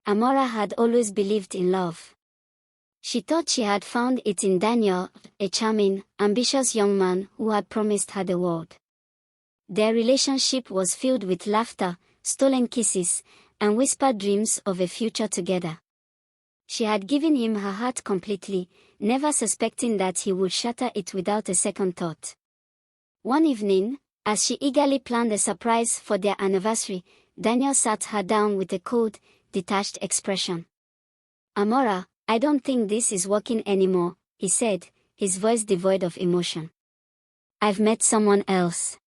Amora had always believed in love. She thought she had found it in Daniel, a charming, ambitious young man who had promised her the world. Their relationship was filled with laughter, stolen kisses, and whispered dreams of a future together. She had given him her heart completely, never suspecting that he would shatter it without a second thought. One evening, as she eagerly planned a surprise for their anniversary, Daniel sat her down with a cold, detached expression. "Amora, I don't think this is working anymore," he said, his voice devoid of emotion. "I've met someone else."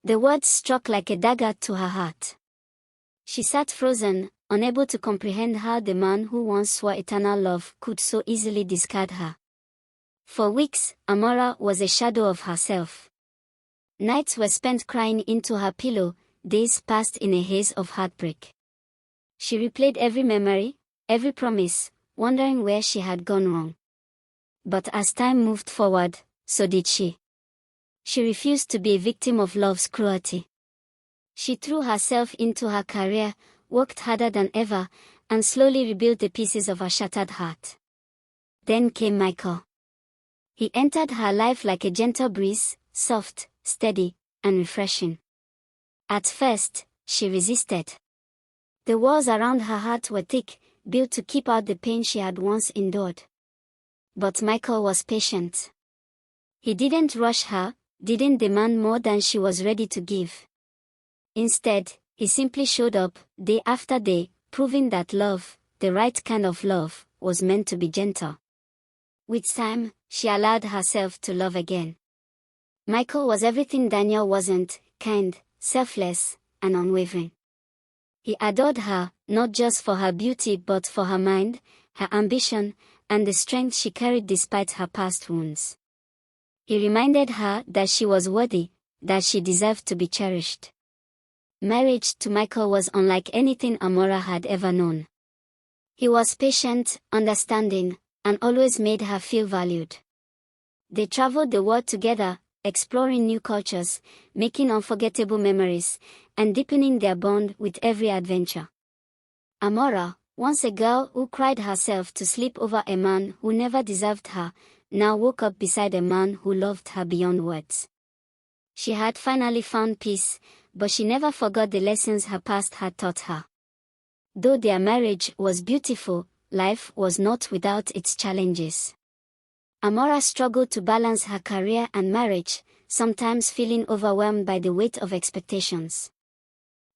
The words struck like a dagger to her heart. She sat frozen, unable to comprehend how the man who once swore eternal love could so easily discard her. For weeks, Amora was a shadow of herself. Nights were spent crying into her pillow, days passed in a haze of heartbreak. She replayed every memory, every promise, wondering where she had gone wrong. But as time moved forward, so did she. She refused to be a victim of love's cruelty. She threw herself into her career, worked harder than ever, and slowly rebuilt the pieces of her shattered heart. Then came Michael. He entered her life like a gentle breeze, soft, steady, and refreshing. At first, she resisted. The walls around her heart were thick, built to keep out the pain she had once endured. But Michael was patient. He didn't rush her, didn't demand more than she was ready to give. Instead, he simply showed up, day after day, proving that love, the right kind of love, was meant to be gentle. With time, she allowed herself to love again. Michael was everything Daniel wasn't: kind, selfless, and unwavering. He adored her, not just for her beauty but for her mind, her ambition, and the strength she carried despite her past wounds. He reminded her that she was worthy, that she deserved to be cherished. Marriage to Michael was unlike anything Amora had ever known. He was patient, understanding, and always made her feel valued. They traveled the world together, exploring new cultures, making unforgettable memories, and deepening their bond with every adventure. Amora, once a girl who cried herself to sleep over a man who never deserved her, now woke up beside a man who loved her beyond words. She had finally found peace, but she never forgot the lessons her past had taught her. Though their marriage was beautiful, life was not without its challenges. Amora struggled to balance her career and marriage, sometimes feeling overwhelmed by the weight of expectations.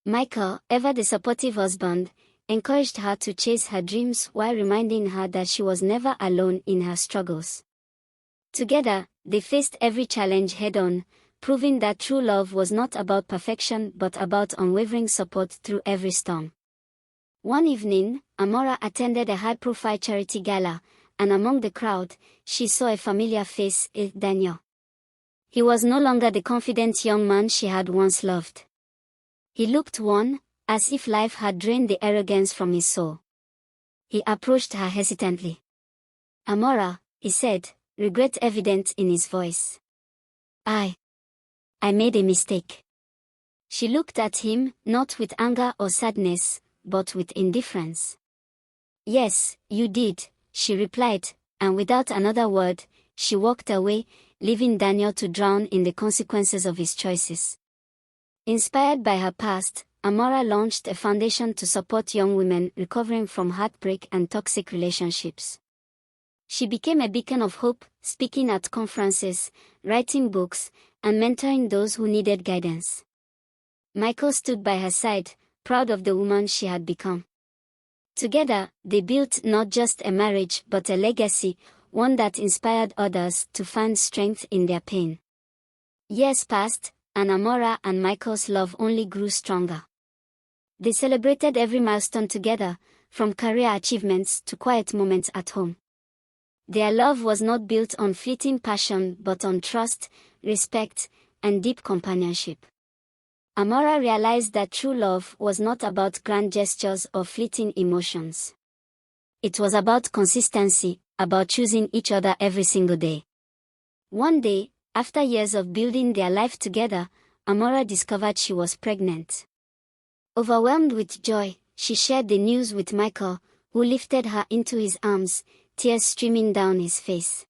Michael, ever the supportive husband, encouraged her to chase her dreams while reminding her that she was never alone in her struggles. Together, they faced every challenge head-on, proving that true love was not about perfection but about unwavering support through every storm. One evening, Amora attended a high-profile charity gala, and among the crowd, she saw a familiar face: Daniel. He was no longer the confident young man she had once loved. He looked worn, as if life had drained the arrogance from his soul. He approached her hesitantly. "Amora," he said, regret evident in his voice. I made a mistake." She looked at him, not with anger or sadness, but with indifference. "Yes, you did," she replied, and without another word, she walked away, leaving Daniel to drown in the consequences of his choices. Inspired by her past, Amora launched a foundation to support young women recovering from heartbreak and toxic relationships. She became a beacon of hope, speaking at conferences, writing books, and mentoring those who needed guidance. Michael stood by her side, proud of the woman she had become. Together, they built not just a marriage but a legacy, one that inspired others to find strength in their pain. Years passed, and Amora and Michael's love only grew stronger. They celebrated every milestone together, from career achievements to quiet moments at home. Their love was not built on fleeting passion but on trust, respect, and deep companionship. Amora realized that true love was not about grand gestures or fleeting emotions. It was about consistency, about choosing each other every single day. One day, after years of building their life together, Amora discovered she was pregnant. Overwhelmed with joy, she shared the news with Michael, who lifted her into his arms, tears streaming down his face.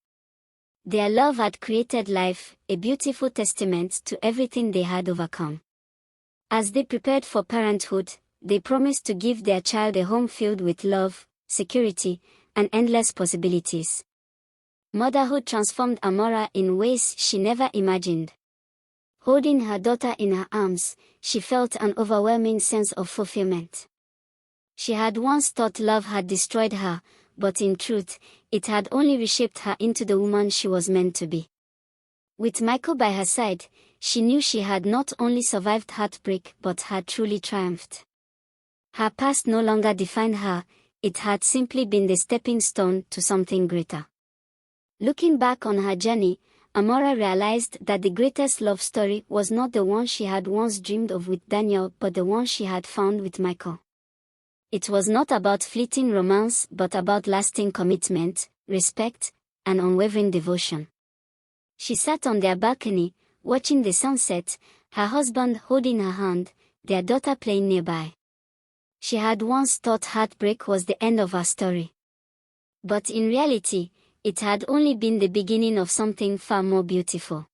Their love had created life, a beautiful testament to everything they had overcome. As they prepared for parenthood, they promised to give their child a home filled with love, security, and endless possibilities. Motherhood transformed Amora in ways she never imagined. Holding her daughter in her arms, she felt an overwhelming sense of fulfillment. She had once thought love had destroyed her, but in truth, it had only reshaped her into the woman she was meant to be. With Michael by her side, she knew she had not only survived heartbreak but had truly triumphed. Her past no longer defined her, it had simply been the stepping stone to something greater. Looking back on her journey, Amora realized that the greatest love story was not the one she had once dreamed of with Daniel but the one she had found with Michael. It was not about fleeting romance but about lasting commitment, respect, and unwavering devotion. She sat on their balcony, watching the sunset, her husband holding her hand, their daughter playing nearby. She had once thought heartbreak was the end of her story. But in reality, it had only been the beginning of something far more beautiful.